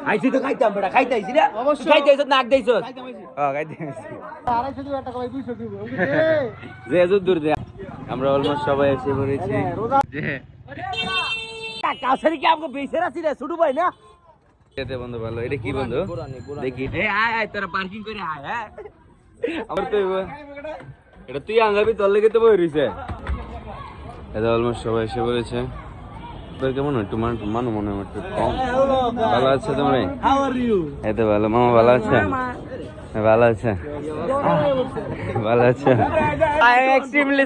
আইছি তো খাইতাম বেটা খাইতাইছি রে অবশ্যই খাইতাইছ নাক দেইছ যে দূর দে আমরা অলমোস্ট সবাই এসে পড়েছি যে কাছের কি আমগো বেচে রাখছি রে ছোট ভাই না এতে বন্ধু ভালো এটা কি বন্ধু দেখি এ আয় আয় তোরা পার্কিং করে আয় হ্যাঁ আমার তো এটা তুই আঙ্গাবি তোর লেগে তো বই রইছে এটা অলমোস্ট সবাই এসে পড়েছে তোর কেমন একটু মানু মনে হয় একটু কম ভালো আছে তোমরা এত ভালো মামা ভালো আছে ভালো আছে ভালো আছে আই এম এক্সট্রিমলি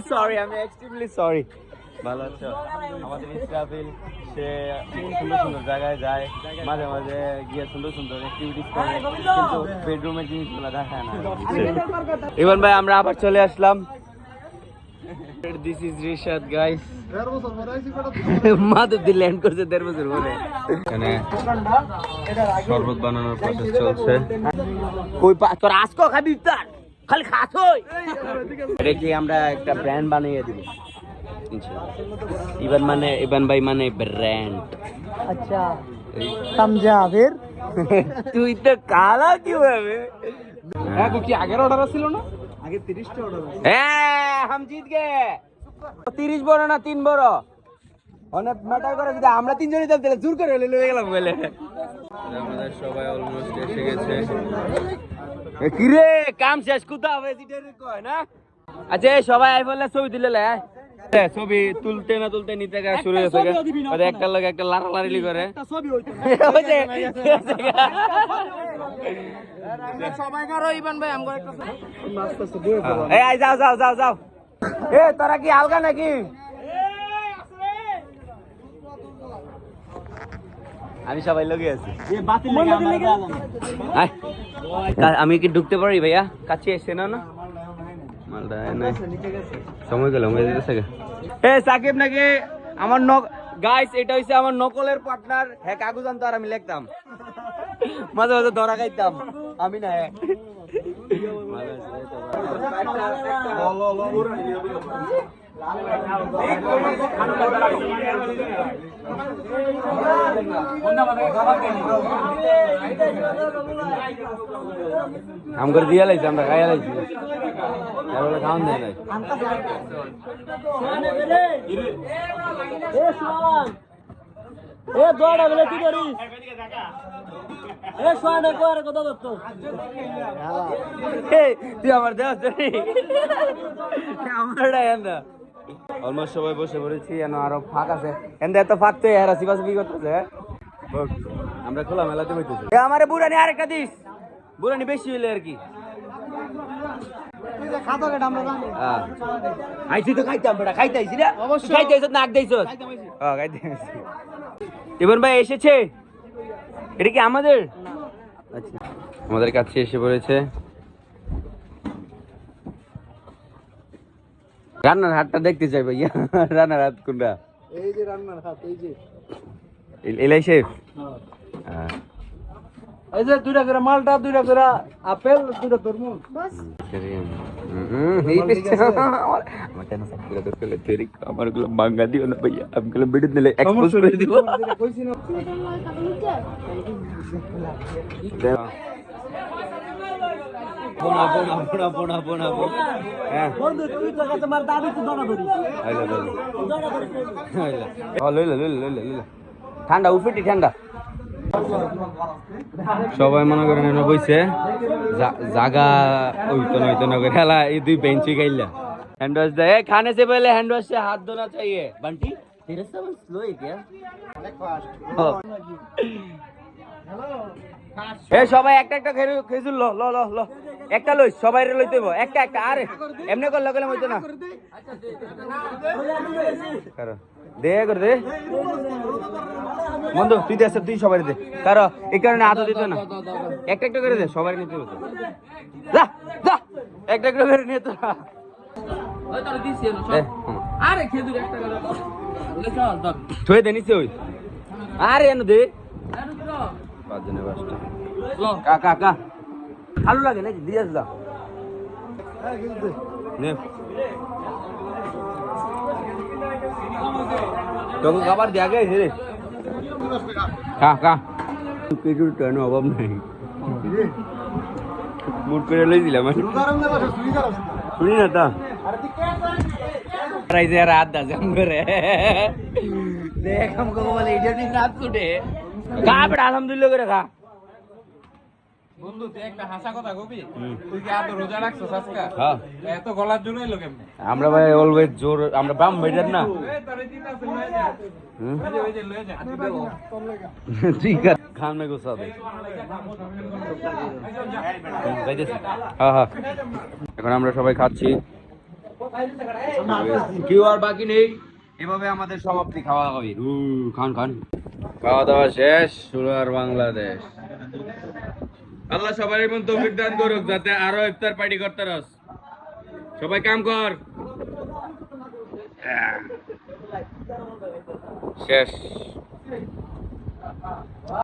সরি ভালো আছো আমাদের ইসরাফিল সে সুন্দর সুন্দর জায়গায় যায় মাঝে মাঝে গিয়ে সুন্দর সুন্দর অ্যাক্টিভিটিস করে কিন্তু বেডরুমের জিনিসগুলো দেখায় না ইভান ভাই আমরা আবার চলে আসলাম This is Rishad guys. Madhabdi land করছে 1.5 বছর পরে এখানে শরবত বানানোর প্রসেস চলছে কই তোর আজকে খাবি ইফতার খালি খাস হই এটা কি আমরা একটা ব্র্যান্ড বানিয়ে দিব ইভান ভাই মানে ব্র্যান্ড अच्छा समझा फिर তুই তো কালা কি হবে হ্যাঁ কি আগের অর্ডার ছিল না আগে 30টা অর্ডার আছে হ্যাঁ हम जीत गए 30 বড় না 3 বড় অনেক ম্যাটার করে যদি আমরা তিনজনই তো তাহলে জোর করে লয়ে গেলাম বলে আমাদের সবাই অলমোস্ট এসে গেছে কি রে কাম শেষ কুতা হবে সিটার কয় না আচ্ছা সবাই আই বললে ছবি দিলে লে ছবি তুলতে না তুলতে নিতে গা শুরু হয়ে গেছে আর একটা লাগে একটা লারালারি করে একটা ছবি হইতো সবাই কারো ইভান ভাই আমগো একটা নাচতেছে বই এই আই যাও এ তোরা কি হালকা নাকি আমি সবাই লগে আছি আমি কি ঢুকতে পারি ভাইয়া কাছে এসে না মালটা সময় গেল সাকিব নাকি আমার গাইস এটা হইছে আমার নকলের পার্টনার হ্যাঁ কাগজ আনতো আর আমি লিখতাম মাঝে মাঝে ধরা খাইতাম আমি না हम कर दिया लाइस আমরা খাইয়া লাইছি এবারে খাওন দেয় নাই এ সোয়ান এ দৌড়া বলে কি করিস এ সোয়ান কর কত দত্ত তুই আমার দেওয়া আমারটা এন্দা অলমোস্ট সবাই বসে পড়েছি আরো ফাঁক আছে এন্দা এত ফাঁক তো এরা সিবাসি করতেছে আমরা খোলা মেলাতে বইতেছি আমারে বুড়ানি আরেকটা দিস বুড়ানি বেশি হইলে আর কি আইছি তো খাইতাম বেটা খাইতাইছি রে অবশ্যই খাইতাইছ নাক দেইছ হ্যাঁ খাইতাইছি ইভান ভাই এসেছে এটা কি আমাদের আচ্ছা আমাদের কাছে এসে পড়েছে রান্নার হাতটা দেখতে চাই ভাইয়া রান্নার হাত কোনটা এই যে রান্নার হাত এই যে এলাই শেফ হ্যাঁ এই যে দুইটা করে মালটা দুইটা করে আপেল দুইটা তরমুজ বাস এই পেছে আমার কেন সাকিরা করতে তেরি আমার গুলো মাঙ্গা দিও না ভাইয়া আমি গুলো ভিডিও দিলে এক্সপোজ করে দিব কইছি না বোনা হ্যাঁ বন্ধু তুই তো কাছে মার দাবি তো দড়া ধরি আইলা লইলা ঠান্ডা উফিটি ঠান্ডা সবাই মনে করেন এনে বইছে জাগা ওইতো না করে হেলা এই দুই বেঞ্চি গাইলা हैंड वॉश दे खाने से पहले हैंड वॉश से हाथ धोना चाहिए बंटी तेरे से स्लो है क्या এ সবাই একটা একটা খেজুর লো একটা লই সবাই রে লইতে হইব একটা আরে এমনি করলে কইলে হইতো না কারো দে করে দে বন্ধু তুই দে তুই সবাই দে কারো এই কারণে হাত দিত না একটা করে দে সবাই নিতে হতো যা একটা করে নিয়ে তো ওই তোর দিছি আরে খেজুর একটা করে চল ধর ছুঁয়ে দে নিছে ওই আরে এনে দে পাঁচজনে পাঁচটা কাকা ভালো লাগে নাকি দিয়ে আসলাম তোকে খাবার দেয়া গে রে খা খা কিছুর কেন অভাব নাই মুড করে লই দিলাম শুনি না তা রাইজে রাত দা জম করে দেখ हमको বলে ইডিয়ট না ছুটে খা বেটা আলহামদুলিল্লাহ করে খা বন্ধু তুই একটা হাসা কথা কবি তুই কি এত রোজা রাখছস আজকে হ্যাঁ এত গলার জন্য এলো কেমনে আমরা ভাই অলওয়েজ জোর আমরা বাম বেটার না এই তোরে দিতাছে লয়ে যা ওই যে লয়ে যা ঠিক আছে খান মে গুসা দে হ্যাঁ হ্যাঁ এখন আমরা সবাই খাচ্ছি কেউ আর বাকি নেই এভাবে আমাদের সমাপ্তি খাওয়া হবে খান খান খাওয়া দাওয়া শেষ শুরু আর বাংলাদেশ আল্লাহ সবাই এমন তৌফিক দান করুক যাতে আরো ইফতার পার্টি করতে রস সবাই কাম কর শেষ